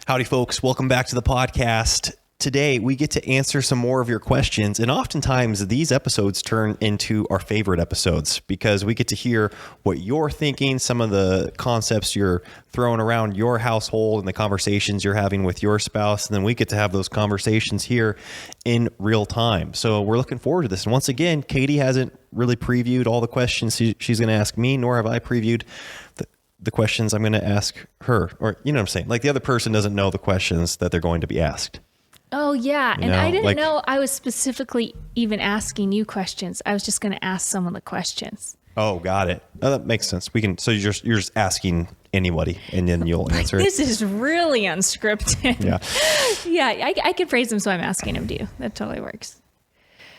Howdy, folks. Welcome back to the podcast. Today, we get to answer some more of your questions, and oftentimes these episodes turn into our favorite episodes because we get to hear what you're thinking, some of the concepts you're throwing around your household and the conversations you're having with your spouse, and then we get to have those conversations here in real time. So we're looking forward to this. And once again, Katie hasn't really previewed all the questions she's going to ask me, nor have I previewed the questions I'm going to ask her. Or, you know what I'm saying? Like the other person doesn't know the questions that they're going to be asked. Oh, yeah. And I didn't know I was specifically even asking you questions. I was just going to ask someone the questions. Oh, got it. Oh, that makes sense. So you're just asking anybody and then you'll answer it. This is really unscripted. Yeah. Yeah, I can phrase them, so I'm asking them to you. That totally works.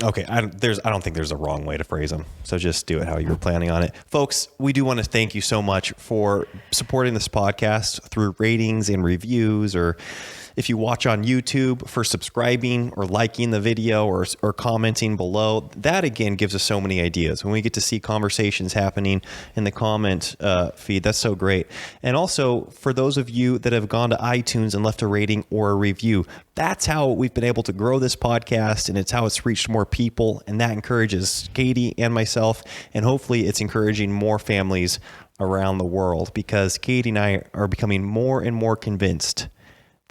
Okay, I don't think there's a wrong way to phrase them. So just do it how you were planning on it. Folks, we do want to thank you so much for supporting this podcast through ratings and reviews, or if you watch on YouTube, for subscribing or liking the video or commenting below. That, again, gives us so many ideas. When we get to see conversations happening in the comment feed, that's so great. And also, for those of you that have gone to iTunes and left a rating or a review, that's how we've been able to grow this podcast, and it's how it's reached more people, and that encourages Katie and myself, and hopefully it's encouraging more families around the world, because Katie and I are becoming more and more convinced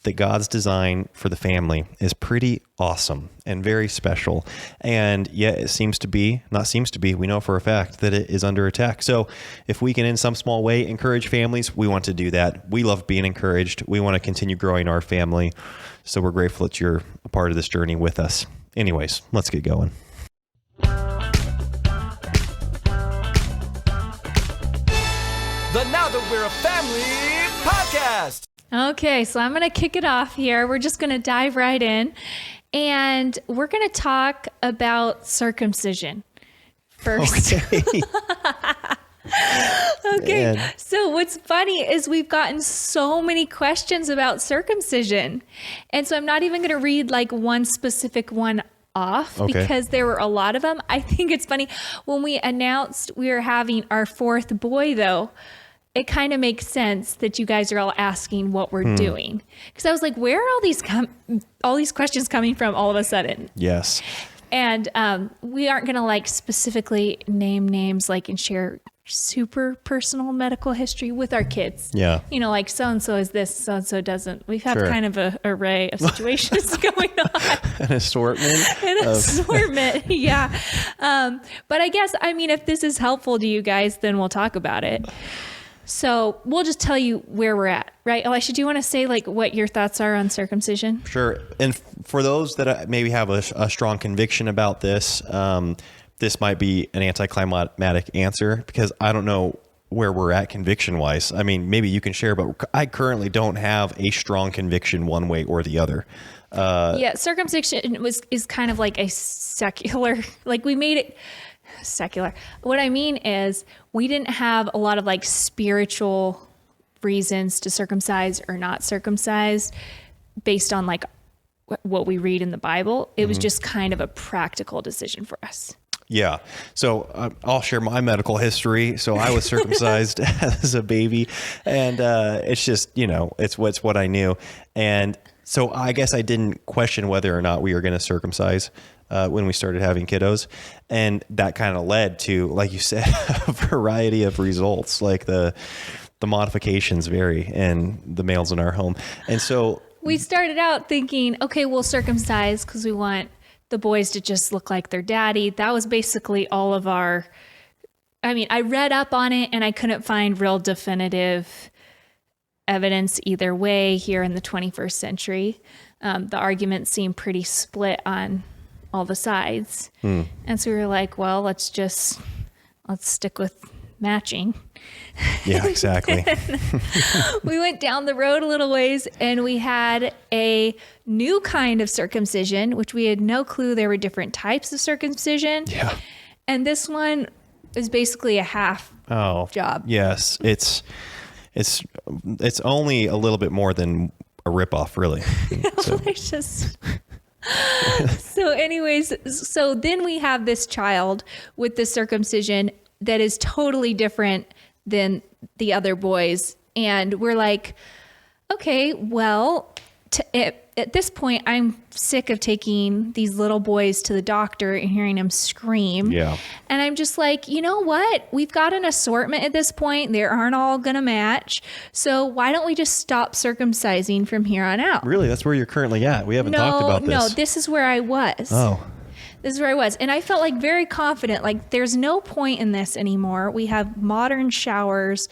that God's design for the family is pretty awesome and very special. And yet we know for a fact that it is under attack. So if we can in some small way encourage families, we want to do that. We love being encouraged. We want to continue growing our family. So we're grateful that you're a part of this journey with us. Anyways, let's get going. The Now That We're a Family podcast. Okay, so I'm going to kick it off here. We're just going to dive right in, and we're going to talk about circumcision first. Okay. Man. So what's funny is we've gotten so many questions about circumcision, and so I'm not even going to read like one specific one off because there were a lot of them. I think it's funny when we announced we were having our fourth boy, though. It kind of makes sense that you guys are all asking what we're doing, because I was like, where are all these questions coming from all of a sudden? Yes. And we aren't going to like specifically name names and share super personal medical history with our kids. Yeah. You know, like so-and-so is this, so-and-so doesn't. We've had kind of an array of situations going on. An assortment. Yeah. But I guess, if this is helpful to you guys, then we'll talk about it. So we'll just tell you where we're at, right? Elisha, do you want to say what your thoughts are on circumcision? Sure. And for those that maybe have a strong conviction about this, this might be an anticlimactic answer, because I don't know where we're at conviction-wise. Maybe you can share, but I currently don't have a strong conviction one way or the other. Circumcision is kind of like a secular, we made it secular. What I mean is we didn't have a lot of spiritual reasons to circumcise or not circumcise based on what we read in the Bible. It was just kind of a practical decision for us. Yeah. So I'll share my medical history. So I was circumcised as a baby, and it's just, it's what I knew. And so I guess I didn't question whether or not we were going to circumcise when we started having kiddos. And that kind of led to, like you said, a variety of results. Like the modifications vary in the males in our home. And so we started out thinking, okay, we'll circumcise because we want the boys to just look like their daddy. That was basically all of our, I read up on it and I couldn't find real definitive evidence either way here in the 21st century. The arguments seem pretty split on all the sides. And so we were like, well, let's stick with matching. Yeah, exactly. We went down the road a little ways and we had a new kind of circumcision, which we had no clue there were different types of circumcision. Yeah. And this one is basically a half job. Yes. It's only a little bit more than a ripoff, really. So anyways, so then we have this child with the circumcision that is totally different than the other boys. And we're like, okay, well, at this point, I'm sick of taking these little boys to the doctor and hearing them scream. Yeah. And I'm just like, you know what? We've got an assortment at this point. They aren't all going to match. So why don't we just stop circumcising from here on out? Really? That's where you're currently at. We haven't talked about this. No, this is where I was. Oh. This is where I was. And I felt like very confident, like there's no point in this anymore. We have modern showers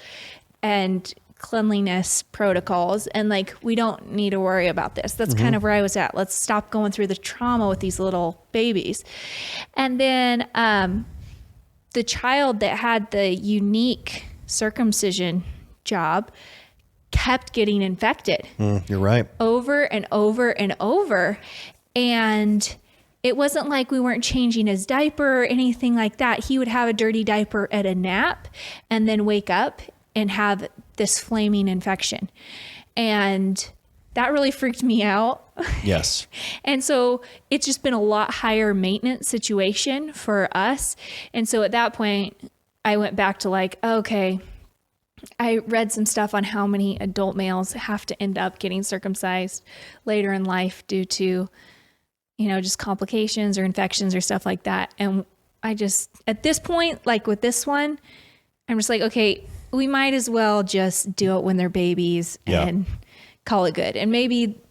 and cleanliness protocols, and like we don't need to worry about this. That's kind of where I was at. Let's stop going through the trauma with these little babies. And then the child that had the unique circumcision job kept getting infected You're right. over and over and over. And it wasn't like we weren't changing his diaper or anything like that. He would have a dirty diaper at a nap and then wake up and have this flaming infection. And that really freaked me out. Yes. And so it's just been a lot higher maintenance situation for us. And so at that point, I went back to like, okay, I read some stuff on how many adult males have to end up getting circumcised later in life due to, you know, just complications or infections or stuff like that. And I just, at this point, like with this one, I'm just like, okay, we might as well just do it when they're babies and call it good. And maybe,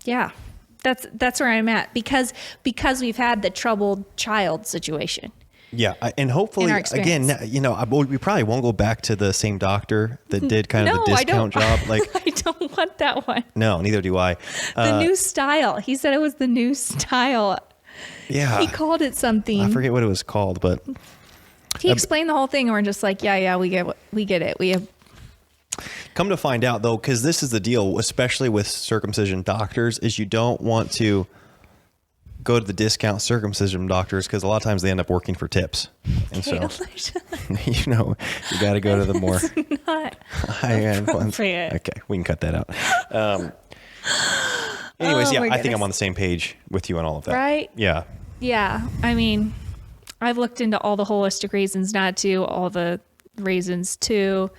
that's where I'm at because we've had the troubled child situation. Yeah. And hopefully, again, you know, we probably won't go back to the same doctor that did kind of the discount job. Like, I don't want that one. No, neither do I. The new style. He said it was the new style. Yeah. He called it something. I forget what it was called, but he explained the whole thing, and we're just like, yeah, we get it. We have. Come to find out, though, because this is the deal, especially with circumcision doctors, is you don't want to go to the discount circumcision doctors because a lot of times they end up working for tips. And so, you know, you got to go to the more high-end ones. Okay, we can cut that out. Anyways, I think I'm on the same page with you on all of that. Right? Yeah. Yeah. I mean, I've looked into all the holistic reasons not to, all the reasons to,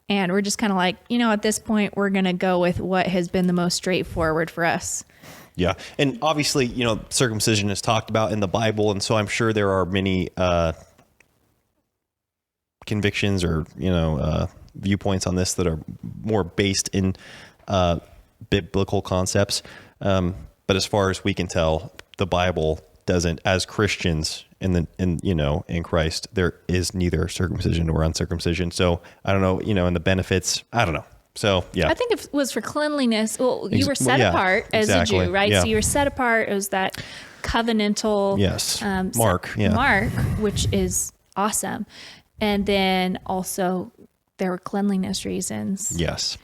and we're just kind of like, you know, at this point, we're going to go with what has been the most straightforward for us. Yeah. And obviously, you know, circumcision is talked about in the Bible. And so I'm sure there are many convictions or, you know, viewpoints on this that are more based in biblical concepts. But as far as we can tell, the Bible doesn't, as Christians in Christ, there is neither circumcision nor uncircumcision. So I don't know, you know, and the benefits, I don't know. So, yeah. I think it was for cleanliness. Well, you were set apart as a Jew, right? Yeah. So you were set apart. It was that covenantal mark, which is awesome. And then also there were cleanliness reasons. Yes.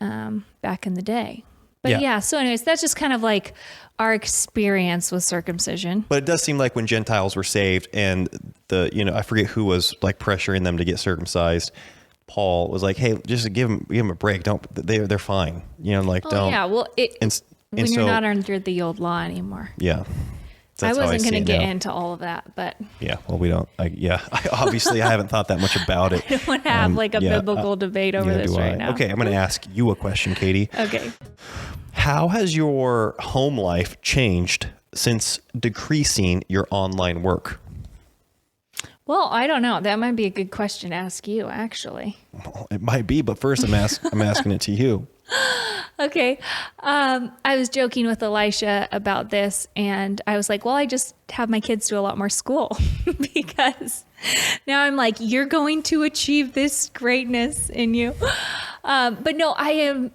Back in the day. But so anyways, that's just kind of like our experience with circumcision. But it does seem like when Gentiles were saved and I forget who was like pressuring them to get circumcised, Paul was like, "Hey, just give them a break. They're fine. You know, like don't." Yeah, well, when you're not under the old law anymore. Yeah. I wasn't going to get into all of that, but yeah, well, we don't. I haven't thought that much about it. I don't want to have like a biblical debate over this right now. Okay, I'm going to ask you a question, Katie. Okay. How has your home life changed since decreasing your online work? Well, I don't know. That might be a good question to ask you, actually. Well, it might be, but first I'm asking it to you. Okay. I was joking with Elisha about this, and I was like, well, I just have my kids do a lot more school because now I'm like, you're going to achieve this greatness in you. But no, I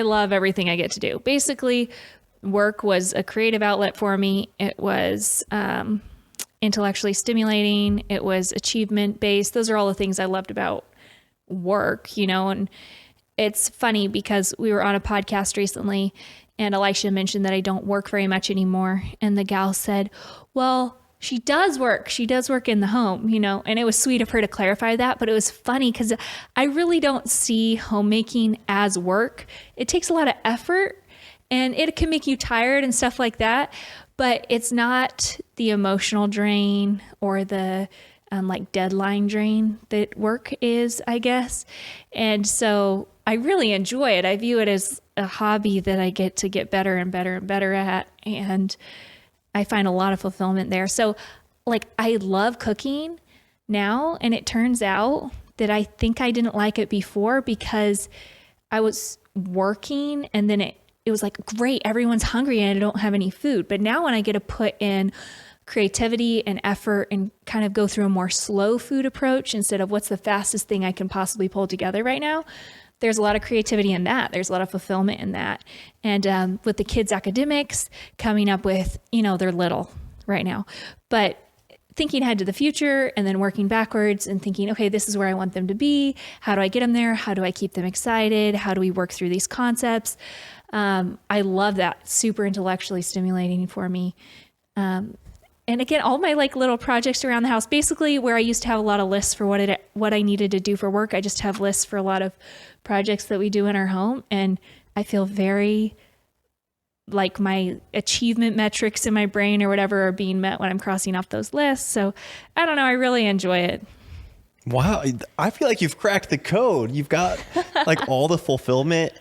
love everything I get to do. Basically, work was a creative outlet for me. It was intellectually stimulating. It was achievement based. Those are all the things I loved about work, you know, and it's funny because we were on a podcast recently and Elisha mentioned that I don't work very much anymore. And the gal said, well, she does work. She does work in the home, you know, and it was sweet of her to clarify that. But it was funny because I really don't see homemaking as work. It takes a lot of effort and it can make you tired and stuff like that. But it's not the emotional drain or the like deadline drain that work is, I guess. And so I really enjoy it. I view it as a hobby that I get to get better and better and better at. And I find a lot of fulfillment there. So like, I love cooking now. And it turns out that I think I didn't like it before because I was working and then it was like, great, everyone's hungry and I don't have any food. But now when I get to put in creativity and effort and kind of go through a more slow food approach instead of what's the fastest thing I can possibly pull together right now, there's a lot of creativity in that. There's a lot of fulfillment in that. And with the kids' academics coming up with, they're little right now, but thinking ahead to the future and then working backwards and thinking, okay, this is where I want them to be. How do I get them there? How do I keep them excited? How do we work through these concepts? I love that. Super intellectually stimulating for me. And again, all my like little projects around the house, basically where I used to have a lot of lists for what I needed to do for work. I just have lists for a lot of projects that we do in our home. And I feel very like my achievement metrics in my brain or whatever are being met when I'm crossing off those lists. So I don't know. I really enjoy it. Wow. I feel like you've cracked the code. You've got like all the fulfillment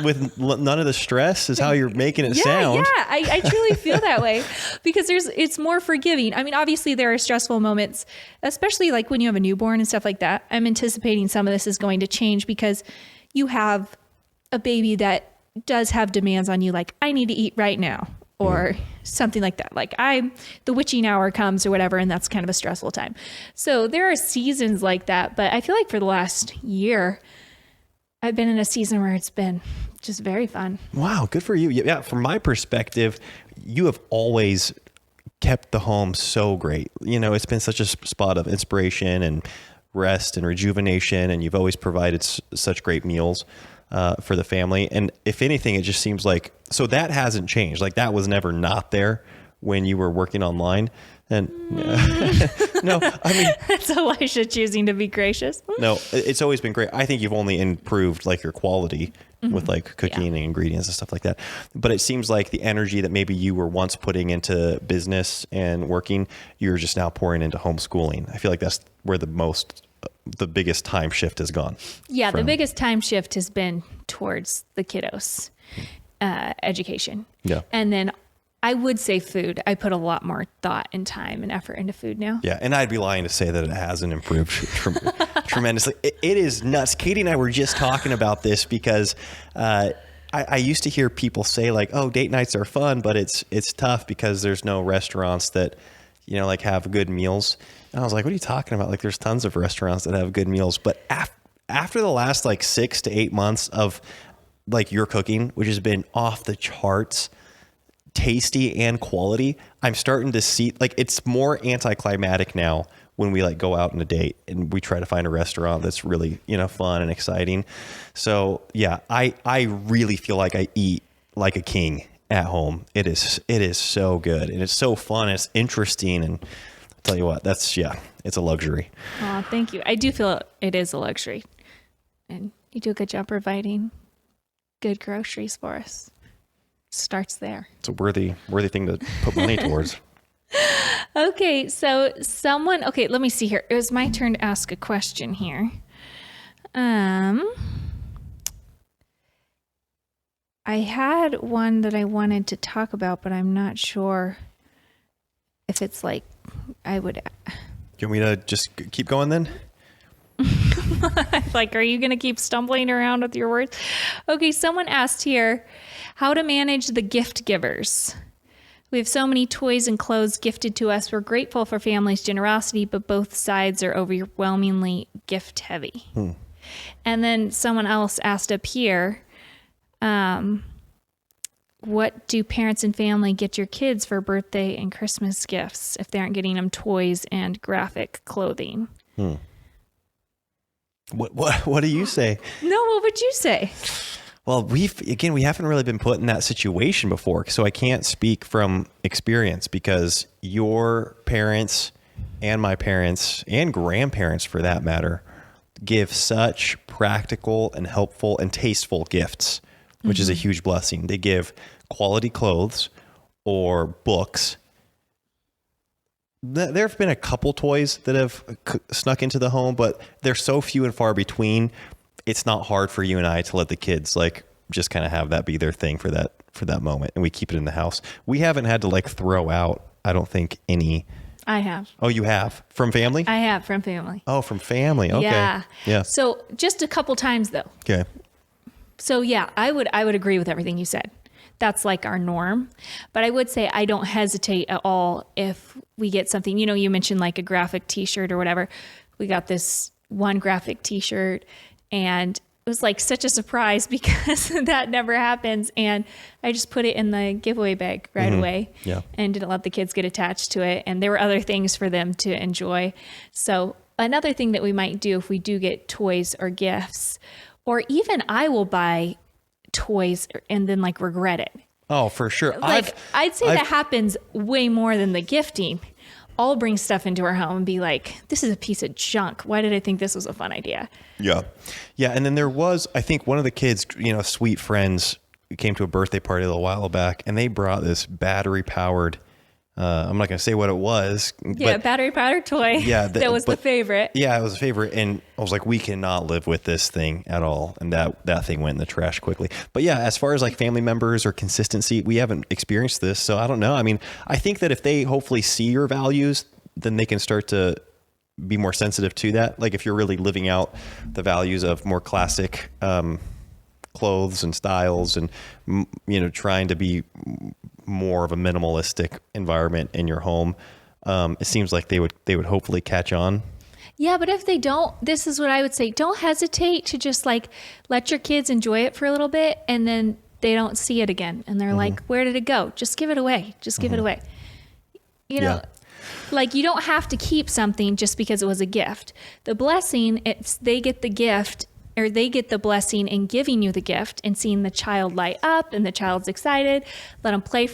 with none of the stress is how you're making it sound. Yeah. I truly feel that way because it's more forgiving. I mean, obviously there are stressful moments, especially like when you have a newborn and stuff like that. I'm anticipating some of this is going to change because you have a baby that does have demands on you. Like, I need to eat right now or something like that. Like the witching hour comes or whatever. And that's kind of a stressful time. So there are seasons like that, but I feel like for the last year, I've been in a season where it's been just very fun. Wow. Good for you. Yeah. From my perspective, you have always kept the home so great. It's been such a spot of inspiration and rest and rejuvenation. And you've always provided such great meals for the family. And if anything, it just seems like, so that hasn't changed. Like that was never not there when you were working online. And no, I mean, that's Elisha choosing to be gracious. No, it's always been great. I think you've only improved like your quality with like cooking and ingredients and stuff like that. But it seems like the energy that maybe you were once putting into business and working, you're just now pouring into homeschooling. I feel like that's where the biggest time shift has gone. Yeah, the biggest time shift has been towards the kiddos' education. Yeah. And then I would say food. I put a lot more thought and time and effort into food now. Yeah, and I'd be lying to say that it hasn't improved tremendously. It is nuts. Katie and I were just talking about this because I used to hear people say like, oh, date nights are fun, but it's tough because there's no restaurants that, like have good meals. And I was like, what are you talking about? Like there's tons of restaurants that have good meals. But after the last like 6 to 8 months of like your cooking, which has been off the charts, tasty and quality, I'm starting to see like it's more anticlimactic now when we like go out on a date and we try to find a restaurant that's really, fun and exciting. So yeah, I really feel like I eat like a king at home. It is so good and it's so fun. It's interesting. And I'll tell you what, it's a luxury. Oh, thank you. I do feel it is a luxury and you do a good job providing good groceries for us. Starts there. It's a worthy thing to put money towards. Okay, so let me see here. It was my turn to ask a question here. I had one that I wanted to talk about, but I'm not sure if it's like I would. You want me to just keep going then? Like, are you going to keep stumbling around with your words? Okay, someone asked here how to manage the gift givers. We have so many toys and clothes gifted to us. We're grateful for family's generosity, but both sides are overwhelmingly gift heavy. And then someone else asked up here, what do parents and family get your kids for birthday and Christmas gifts if they aren't getting them toys and graphic clothing? What do you say? No, what would you say? Well, we haven't really been put in that situation before, so I can't speak from experience because your parents and my parents and grandparents, for that matter, give such practical and helpful and tasteful gifts, which is a huge blessing. They give quality clothes or books. There have been a couple toys that have snuck into the home, but they're so few and far between. it's not hard for you and I to let the kids like just kind of have that be their thing for that moment. And we keep it in the house. We haven't had to like throw out, I don't think, any. I have. Oh, you have? From family? I have from family. Oh, from family. Okay. Yeah. Yeah. So just a couple times though. Okay. So yeah, I would agree with everything you said. That's like our norm. But I would say I don't hesitate at all if we get something, you mentioned like a graphic t-shirt or whatever. We got this one graphic t-shirt and it was like such a surprise because that never happens. And I just put it in the giveaway bag right away and didn't let the kids get attached to it. And there were other things for them to enjoy. So another thing that we might do if we do get toys or gifts, or even I will buy toys and then like regret it. Oh, for sure. Like I'd say that happens way more than the gifting. I'll bring stuff into our home and be like, this is a piece of junk. Why did I think this was a fun idea? Yeah. Yeah. And then there was, I think one of the kids, sweet friends came to a birthday party a little while back and they brought this battery powered, I'm not going to say what it was. Yeah. But, battery powered toy. Yeah. That was the favorite. Yeah. It was a favorite. And I was like, we cannot live with this thing at all. And that thing went in the trash quickly. But yeah, as far as like family members or consistency, we haven't experienced this. So I don't know. I mean, I think that if they hopefully see your values, then they can start to be more sensitive to that. Like if you're really living out the values of more classic, clothes and styles and, trying to be more of a minimalistic environment in your home. It seems like they would hopefully catch on. Yeah. But if they don't, this is what I would say. Don't hesitate to just like let your kids enjoy it for a little bit and then they don't see it again. And they're like, where did it go? Just give it away. Just give it away. Like you don't have to keep something just because it was a gift. The blessing, they get the gift or they get the blessing in giving you the gift and seeing the child light up and the child's excited. Let them play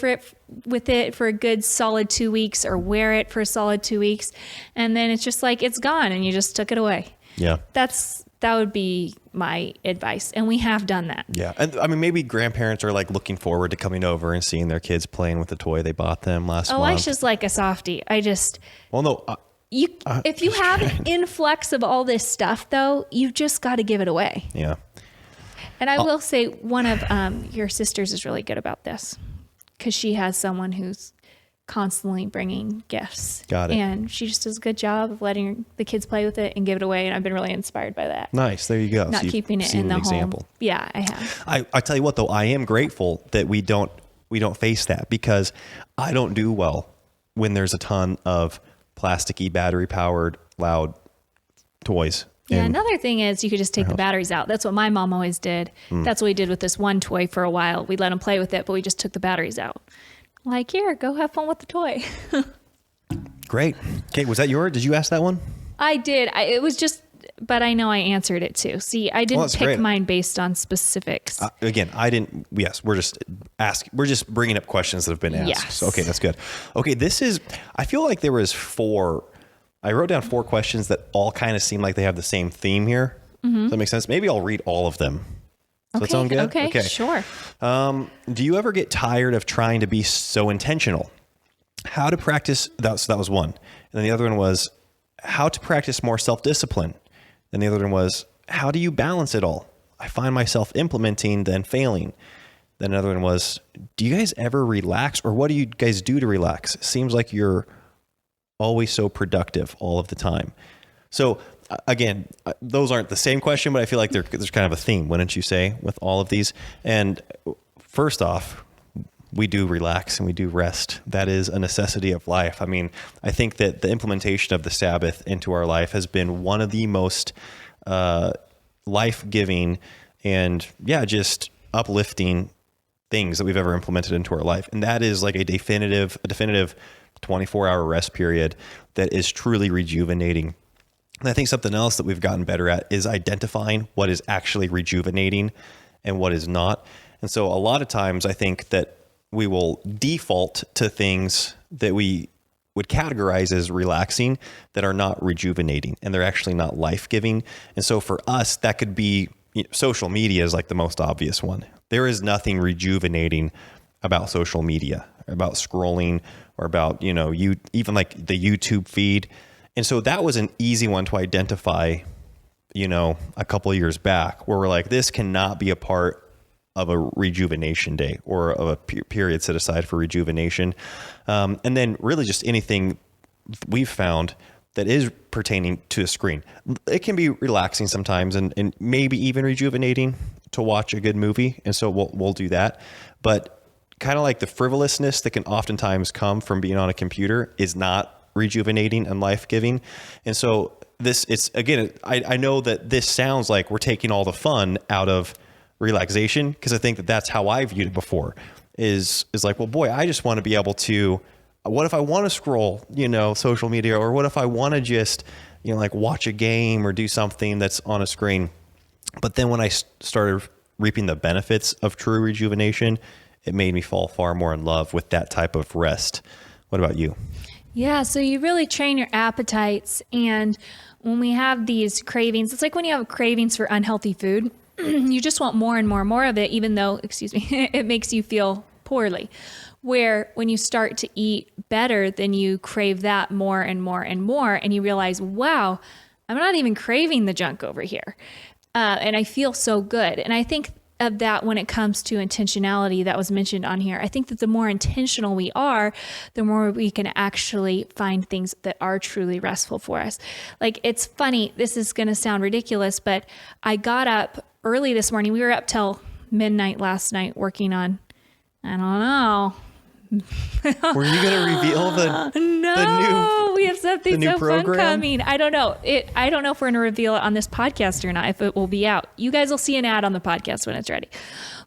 with it for a good solid 2 weeks or wear it for a solid 2 weeks. And then it's just like, it's gone and you just took it away. Yeah. That would be my advice. And we have done that. Yeah. And I mean, maybe grandparents are like looking forward to coming over and seeing their kids playing with the toy they bought them last month. I just like a softie. Well, no. If you have an influx of all this stuff, though, you just got to give it away. Yeah. And I will say one of your sisters is really good about this because she has someone who's constantly bringing gifts. Got it. And she just does a good job of letting the kids play with it and give it away. And I've been really inspired by that. Nice. There you go. Not keeping it in the example. home. Yeah, I have. I tell you what, though, I am grateful that we don't face that because I don't do well when there's a ton of plasticky, battery-powered, loud toys. Yeah, another thing is you could just take the batteries out. That's what my mom always did. That's what we did with this one toy for a while. We let them play with it, but we just took the batteries out. Like, here, go have fun with the toy. Great. Okay, was that yours? Did you ask that one? I did. It was just, but I know I answered it too. See, I didn't pick mine based on specifics. Again, I didn't. Yes, we're just asking. We're just bringing up questions that have been asked. Yes. So, okay, that's good. Okay, I feel like there was 4. I wrote down 4 questions that all kind of seem like they have the same theme here. Does that make sense? Maybe I'll read all of them. Does that sound good? Okay, sure. Do you ever get tired of trying to be so intentional? How to practice, so that was one. And then the other one was how to practice more self-discipline. And the other one was, how do you balance it all? I find myself implementing, then failing. Then another one was, do you guys ever relax or what do you guys do to relax? It seems like you're always so productive all of the time. So again, those aren't the same question, but I feel like there's kind of a theme, wouldn't you say, with all of these? And first off, we do relax and we do rest. That is a necessity of life. I mean, I think that the implementation of the Sabbath into our life has been one of the most life-giving and just uplifting things that we've ever implemented into our life. And that is like a definitive 24-hour rest period that is truly rejuvenating. And I think something else that we've gotten better at is identifying what is actually rejuvenating and what is not. And so a lot of times I think that we will default to things that we would categorize as relaxing that are not rejuvenating and they're actually not life-giving. And so for us, that could be, social media is like the most obvious one. There is nothing rejuvenating about social media, about scrolling or about, even like the YouTube feed. And so that was an easy one to identify a couple of years back where we're like, this cannot be a part of a rejuvenation day or of a period set aside for rejuvenation. And then really just anything we've found that is pertaining to a screen. It can be relaxing sometimes and maybe even rejuvenating to watch a good movie. And so we'll do that. But kind of like the frivolousness that can oftentimes come from being on a computer is not rejuvenating and life-giving. And so I know that this sounds like we're taking all the fun out of relaxation, because I think that that's how I viewed it before is like, well, boy, I just want to be able to, what if I want to scroll, social media, or what if I want to just, like watch a game or do something that's on a screen. But then when I started reaping the benefits of true rejuvenation, it made me fall far more in love with that type of rest. What about you? Yeah, so you really train your appetites. And when we have these cravings, it's like when you have cravings for unhealthy food, you just want more and more and more of it, even though, it makes you feel poorly. Where when you start to eat better, then you crave that more and more and more. And you realize, wow, I'm not even craving the junk over here. And I feel so good. And I think of that when it comes to intentionality that was mentioned on here. I think that the more intentional we are, the more we can actually find things that are truly restful for us. Like, it's funny, this is going to sound ridiculous, but I got up early this morning. We were up till midnight last night working on, I don't know. Were you going to reveal we have something new so program? fun coming. I don't know. I don't know if we're going to reveal it on this podcast or not, if it will be out. You guys will see an ad on the podcast when it's ready.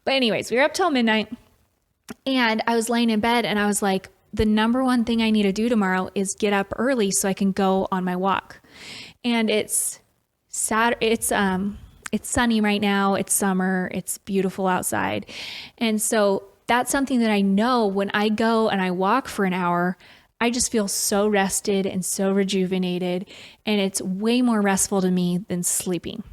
But anyways, we were up till midnight and I was laying in bed and I was like, the number one thing I need to do tomorrow is get up early so I can go on my walk. And it's sunny right now. It's summer. It's beautiful outside. And so that's something that I know when I go and I walk for an hour, I just feel so rested and so rejuvenated. And it's way more restful to me than sleeping.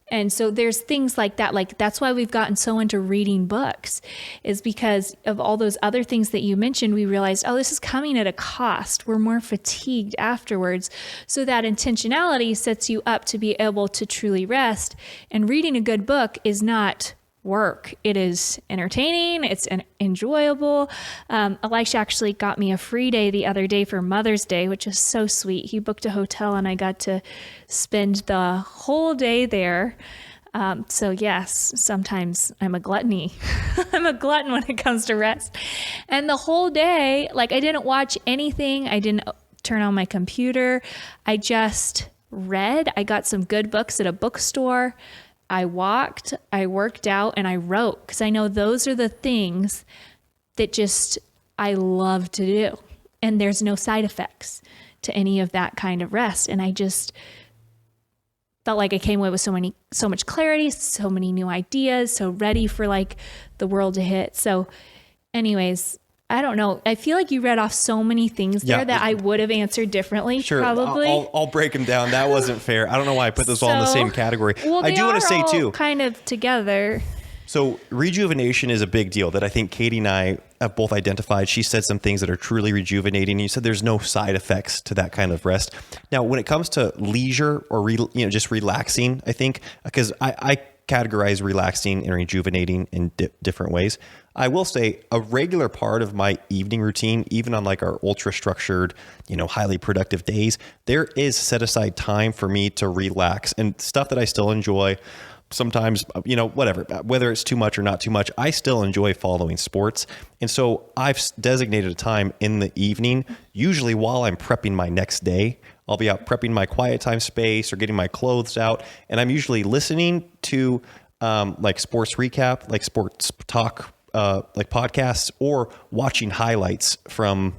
And so there's things like that. Like, that's why we've gotten so into reading books, is because of all those other things that you mentioned. We realized, oh, this is coming at a cost. We're more fatigued afterwards. So that intentionality sets you up to be able to truly rest. And reading a good book is not work. It is entertaining. It's enjoyable. Elisha actually got me a free day the other day for Mother's Day, which is so sweet. He booked a hotel and I got to spend the whole day there. So yes, sometimes I'm a gluttony. I'm a glutton when it comes to rest. And the whole day, like, I didn't watch anything. I didn't turn on my computer. I just read. I got some good books at a bookstore. I walked, I worked out, and I wrote, because I know those are the things that just I love to do. And there's no side effects to any of that kind of rest. And I just felt like I came away with so much clarity, so many new ideas, so ready for like the world to hit. So anyways, I don't know. I feel like you read off so many things there that I would have answered differently. Sure, probably. I'll break them down. That wasn't fair. I don't know why I put those all in the same category. Well, I do want to say too, kind of together. So rejuvenation is a big deal that I think Katie and I have both identified. She said some things that are truly rejuvenating. You said there's no side effects to that kind of rest. Now, when it comes to leisure or just relaxing, I think, because I categorize relaxing and rejuvenating in different ways. I will say a regular part of my evening routine, even on like our ultra structured, highly productive days, there is set aside time for me to relax and stuff that I still enjoy. Sometimes, whatever, whether it's too much or not too much, I still enjoy following sports. And so I've designated a time in the evening, usually while I'm prepping my next day. I'll be out prepping my quiet time space or getting my clothes out. And I'm usually listening to like sports recap, like sports talk, like podcasts, or watching highlights from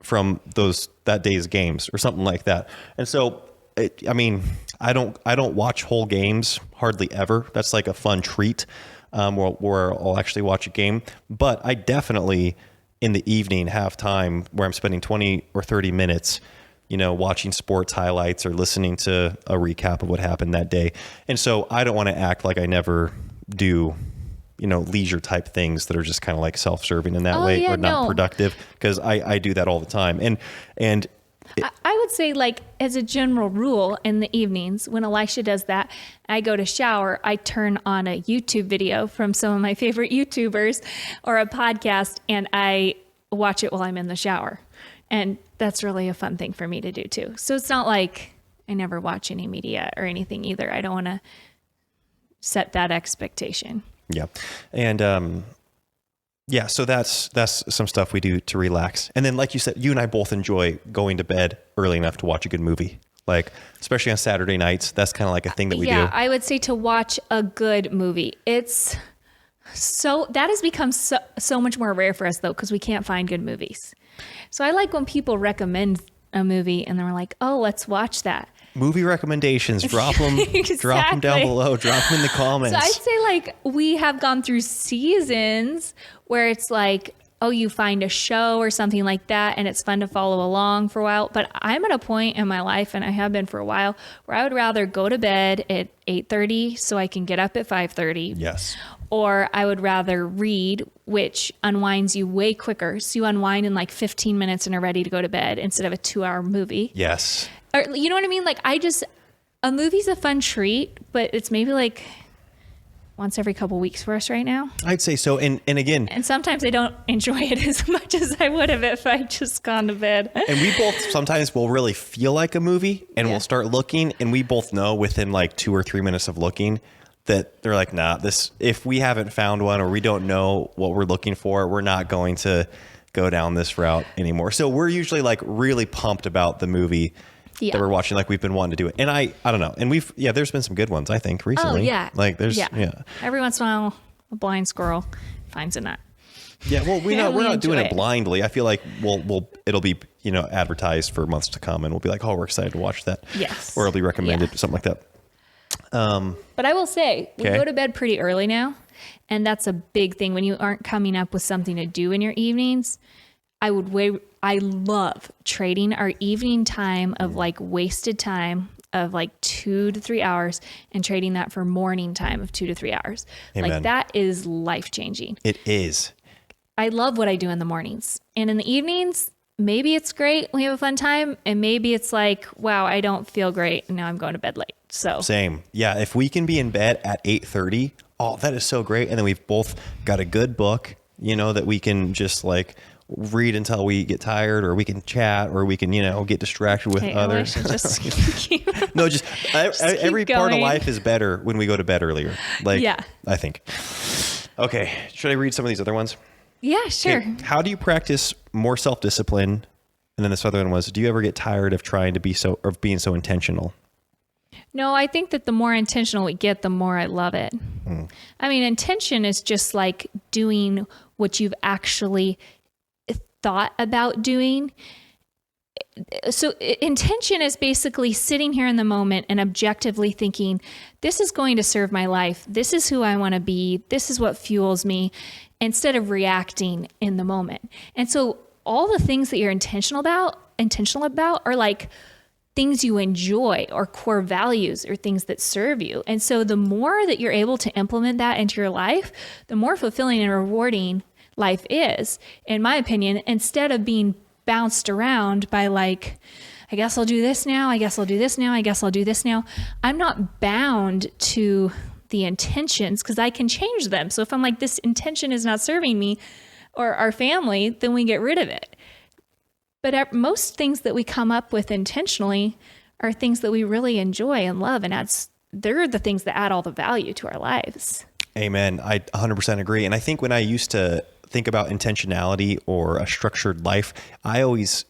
that day's games or something like that. And so, I don't watch whole games hardly ever. That's like a fun treat where I'll actually watch a game. But I definitely in the evening have time where I'm spending 20 or 30 minutes, watching sports highlights or listening to a recap of what happened that day. And so I don't want to act like I never do, leisure type things that are just kind of like self-serving in that way or not productive, because I do that all the time. And I would say, like, as a general rule, in the evenings when Elisha does that, I go to shower, I turn on a YouTube video from some of my favorite YouTubers or a podcast, and I watch it while I'm in the shower. And that's really a fun thing for me to do too. So it's not like I never watch any media or anything either. I don't want to set that expectation. Yeah. And, yeah, so that's some stuff we do to relax. And then, like you said, you and I both enjoy going to bed early enough to watch a good movie. Like, especially on Saturday nights, that's kind of like a thing that we do. Yeah, I would say to watch a good movie. It's so, that has become so much more rare for us though, because we can't find good movies. So I like when people recommend a movie and they're like, oh, let's watch that. Movie recommendations, drop them Exactly. drop them down below, drop them in the comments. So I'd say, like, we have gone through seasons where it's like, oh, you find a show or something like that and it's fun to follow along for a while. But I'm at a point in my life, and I have been for a while, where I would rather go to bed at 8:30 so I can get up at 5:30. Yes. Or I would rather read, which unwinds you way quicker. So you unwind in like 15 minutes and are ready to go to bed instead of a 2-hour movie. Yes. Or, you know what I mean? Like, a movie's a fun treat, but it's maybe like once every couple weeks for us right now. I'd say so. And again, And sometimes I don't enjoy it as much as I would have if I'd just gone to bed. and we both sometimes will really feel like a movie, and Yeah. we'll start looking, and we both know within like 2 or 3 minutes of looking that they're like, nah, if we haven't found one or we don't know what we're looking for, we're not going to go down this route anymore. So we're usually like really pumped about the movie Yeah. that we're watching, like we've been wanting to do it. And I don't know. And there's been some good ones, I think, recently. Oh, yeah. Like there's, Every once in a while, a blind squirrel finds a nut. Yeah, well, we're And we not doing enjoy it it. blindly. I feel like it'll be, advertised for months to come, and we'll be like, oh, we're excited to watch that. Yes. Or it'll be recommended, Yeah. something like that. But I will say, we Okay. go to bed pretty early now. And that's a big thing. When you aren't coming up with something to do in your evenings, I love trading our evening time of like wasted time of like 2 to 3 hours and trading that for morning time of 2 to 3 hours. Amen. Like, that is life changing. It is. I love what I do in the mornings. And in the evenings, maybe it's great. We have a fun time. And maybe it's like, wow, I don't feel great. And now I'm going to bed late. So Same. Yeah, if we can be in bed at 8:30, oh, that is so great. And then we've both got a good book, that we can just like read until we get tired, or we can chat, or we can, get distracted with hey, others. Elisha, just keep, No, every keep part of going. life is better when we go to bed earlier. Like, Yeah. I think. Okay. Should I read some of these other ones? yeah, sure. Okay, how do you practice more self-discipline? And then this other one was, do you ever get tired of being so intentional? No, I think that the more intentional we get, the more I love it. I mean, intention is just like doing what you've actually thought about doing. So intention is basically sitting here in the moment and objectively thinking, this is going to serve my life. This is who I want to be. This is what fuels me, instead of reacting in the moment. And so all the things that you're intentional about are like things you enjoy or core values or things that serve you. And so the more that you're able to implement that into your life, the more fulfilling and rewarding life is, in my opinion, instead of being bounced around by like, I guess I'll do this now. I guess I'll do this now. I guess I'll do this now. I'm not bound to the intentions because I can change them. So if I'm like, this intention is not serving me or our family, then we get rid of it. But most things that we come up with intentionally are things that we really enjoy and love. And they're the things that add all the value to our lives. Amen. I 100% agree. And I think when I used to think about intentionality or a structured life, I always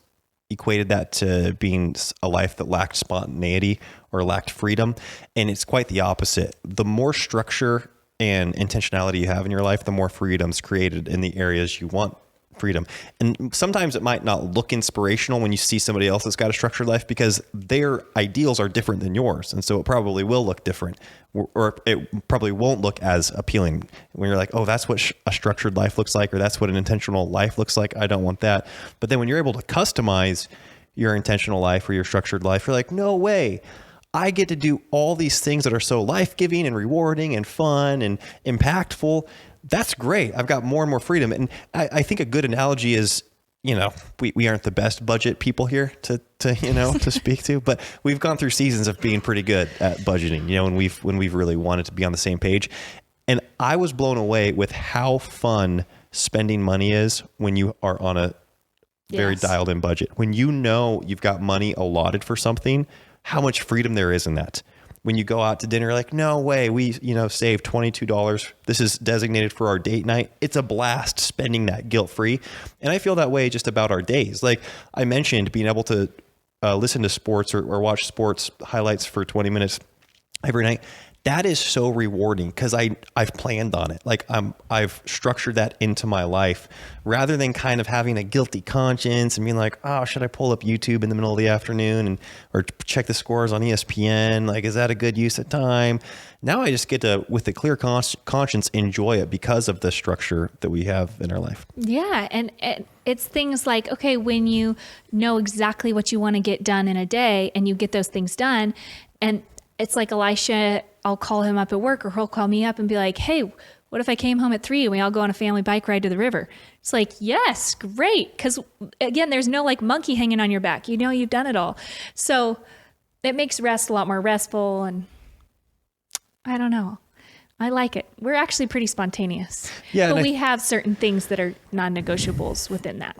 equated that to being a life that lacked spontaneity or lacked freedom. And it's quite the opposite. The more structure and intentionality you have in your life, the more freedom's created in the areas you want freedom. And sometimes it might not look inspirational when you see somebody else that's got a structured life because their ideals are different than yours. And so it probably will look different, or it probably won't look as appealing when you're like, oh, that's what a structured life looks like, or that's what an intentional life looks like. I don't want that. But then when you're able to customize your intentional life or your structured life, you're like, no way. I get to do all these things that are so life-giving and rewarding and fun and impactful. That's great. I've got more and more freedom. And I think a good analogy is you know, we aren't the best budget people here to to speak to, but we've gone through seasons of being pretty good at budgeting, when we've really wanted to be on the same page. And I was blown away with how fun spending money is when you are on a very dialed in budget. When you've got money allotted for something, how much freedom there is in that. When you go out to dinner, like, no way, we, saved $22. This is designated for our date night. It's a blast spending that guilt-free. And I feel that way just about our days. Like I mentioned, being able to listen to sports or watch sports highlights for 20 minutes every night. That is so rewarding because I've planned on it. Like I've structured that into my life rather than kind of having a guilty conscience and being like, oh, should I pull up YouTube in the middle of the afternoon or check the scores on ESPN? Like, is that a good use of time? Now I just get to, with a clear conscience, enjoy it because of the structure that we have in our life. Yeah. And it's things like, okay, when you know exactly what you want to get done in a day and you get those things done, and it's like Elisha, I'll call him up at work or he'll call me up and be like, hey, what if I came home at 3 and we all go on a family bike ride to the river? It's like, yes, great. Because again, there's no like monkey hanging on your back. You've done it all. So it makes rest a lot more restful. And I don't know. I like it. We're actually pretty spontaneous. Yeah, but we have certain things that are non-negotiables within that.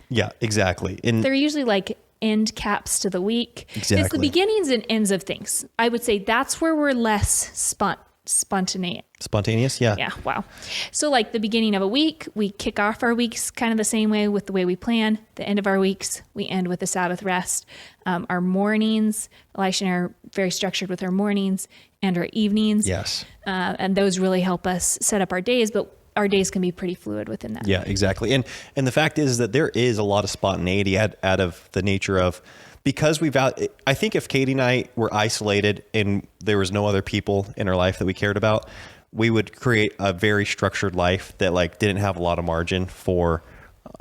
Yeah, exactly. And they're usually like end caps to the week. Exactly. It's the beginnings and ends of things. I would say that's where we're less spontaneous. Spontaneous, yeah. Yeah, wow. So like the beginning of a week, we kick off our weeks kind of the same way with the way we plan. The end of our weeks, we end with a Sabbath rest. Our mornings, Elisha and I are very structured with our mornings and our evenings. Yes. And those really help us set up our days, but our days can be pretty fluid within that. Yeah, exactly. And the fact is that there is a lot of spontaneity out of the nature of, because I think if Katie and I were isolated and there was no other people in our life that we cared about, we would create a very structured life that like didn't have a lot of margin for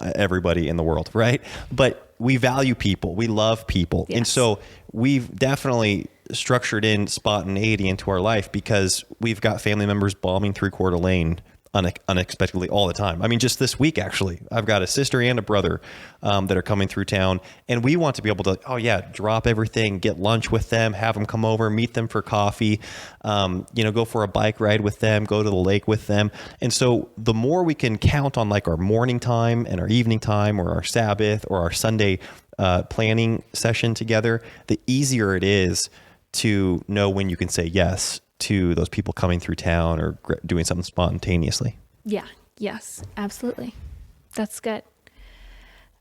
everybody in the world, right? But we value people, we love people. Yes. And so we've definitely structured in spontaneity into our life because we've got family members bombing through Coeur d'Alene unexpectedly all the time. I mean, just this week, actually, I've got a sister and a brother that are coming through town, and we want to be able to, drop everything, get lunch with them, have them come over, meet them for coffee, go for a bike ride with them, go to the lake with them. And so the more we can count on like our morning time and our evening time or our Sabbath or our Sunday planning session together, the easier it is to know when you can say yes to those people coming through town or doing something spontaneously. Yeah. Yes, absolutely. That's good.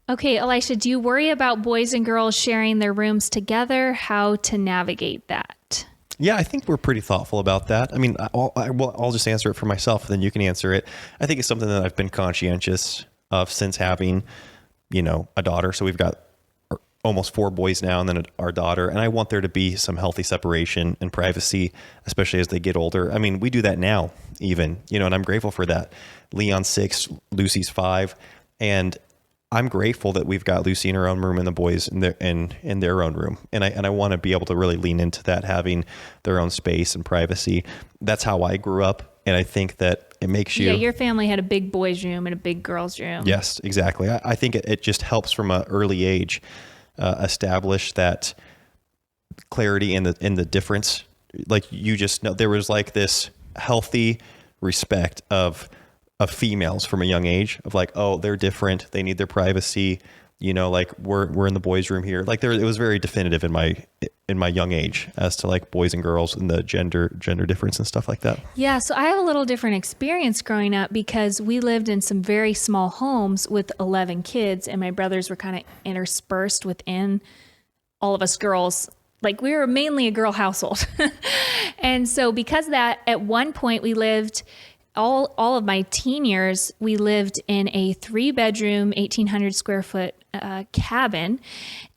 Okay, Elisha, do you worry about boys and girls sharing their rooms together? How to navigate that? Yeah, I think we're pretty thoughtful about that. I mean, I'll just answer it for myself, and then you can answer it. I think it's something that I've been conscientious of since having, a daughter. So we've got almost 4 boys now, and then our daughter. And I want there to be some healthy separation and privacy, especially as they get older. I mean, we do that now even, and I'm grateful for that. Leon's 6, Lucy's 5. And I'm grateful that we've got Lucy in her own room and the boys in their own room. And I want to be able to really lean into that, having their own space and privacy. That's how I grew up. And I think that it makes you... Yeah, your family had a big boys' room and a big girls' room. Yes, exactly. I think it just helps from an early age establish that clarity in the difference. Like, you just know there was like this healthy respect of females from a young age of like, oh, they're different. They need their privacy. Like we're in the boys' room here. Like it was very definitive in my young age as to like boys and girls and the gender difference and stuff like that. Yeah. So I have a little different experience growing up because we lived in some very small homes with 11 kids, and my brothers were kind of interspersed within all of us girls. Like, we were mainly a girl household. And so because of that, at one point we lived all of my teen years, we lived in a 3-bedroom, 1,800 square foot cabin.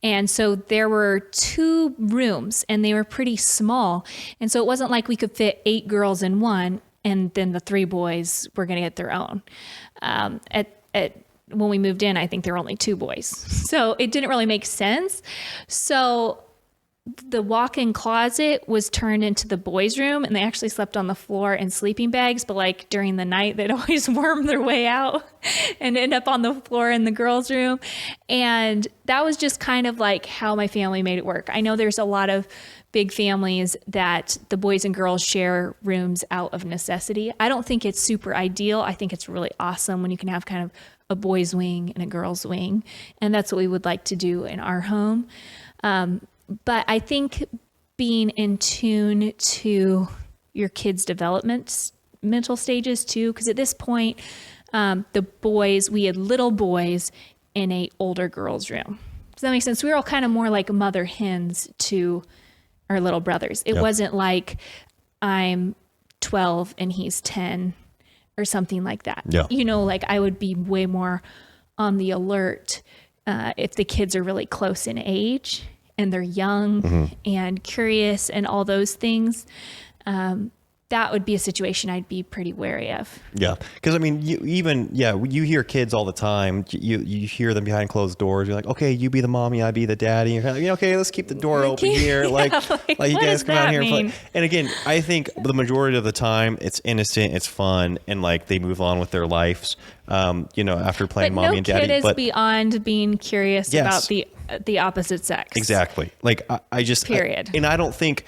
And so there were 2 rooms, and they were pretty small. And so it wasn't like we could fit 8 girls in one, and then the 3 boys were going to get their own. When we moved in, I think there were only 2 boys. So it didn't really make sense. So the walk-in closet was turned into the boys' room, and they actually slept on the floor in sleeping bags. But like during the night, they'd always worm their way out and end up on the floor in the girls' room. And that was just kind of like how my family made it work. I know there's a lot of big families that the boys and girls share rooms out of necessity. I don't think it's super ideal. I think it's really awesome when you can have kind of a boys' wing and a girls' wing. And that's what we would like to do in our home. But I think being in tune to your kids' developmental stages too, because at this point, the boys, we had little boys in a older girls' room. Does that make sense? We were all kind of more like mother hens to our little brothers. It wasn't like I'm 12 and he's 10 or something like that. Yeah. You know, like I would be way more on the alert if the kids are really close in age and they're young and curious and all those things. That would be a situation I'd be pretty wary of. Yeah. Because I mean, you hear kids all the time. You hear them behind closed doors. You're like, okay, you be the mommy, I be the daddy. You're kind of like, okay, let's keep the door open here. Like you guys come out here and play. And again, I think the majority of the time it's innocent, it's fun, and like they move on with their lives. After playing mommy and daddy. But no kid is beyond being curious about the opposite sex. Exactly. Like I just period. And I don't think.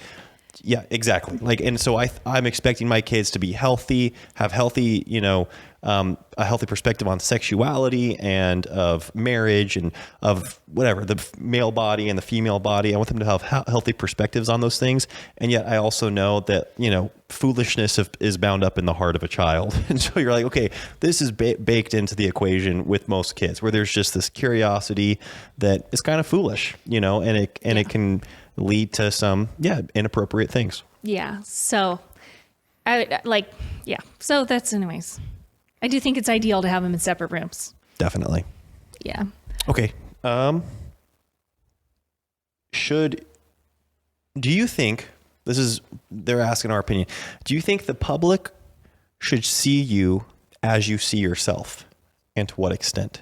Yeah, exactly. Like, and so I'm expecting my kids to be healthy, have healthy, a healthy perspective on sexuality and of marriage and of whatever, the male body and the female body. I want them to have healthy perspectives on those things. And yet I also know that, foolishness is bound up in the heart of a child. And so you're like, okay, this is baked into the equation with most kids where there's just this curiosity that is kind of foolish, and it can lead to some inappropriate things. Yeah. So so that's anyways. I do think it's ideal to have them in separate rooms. Definitely. Yeah. Okay. Do you think, they're asking our opinion, do you think the public should see you as you see yourself, and to what extent?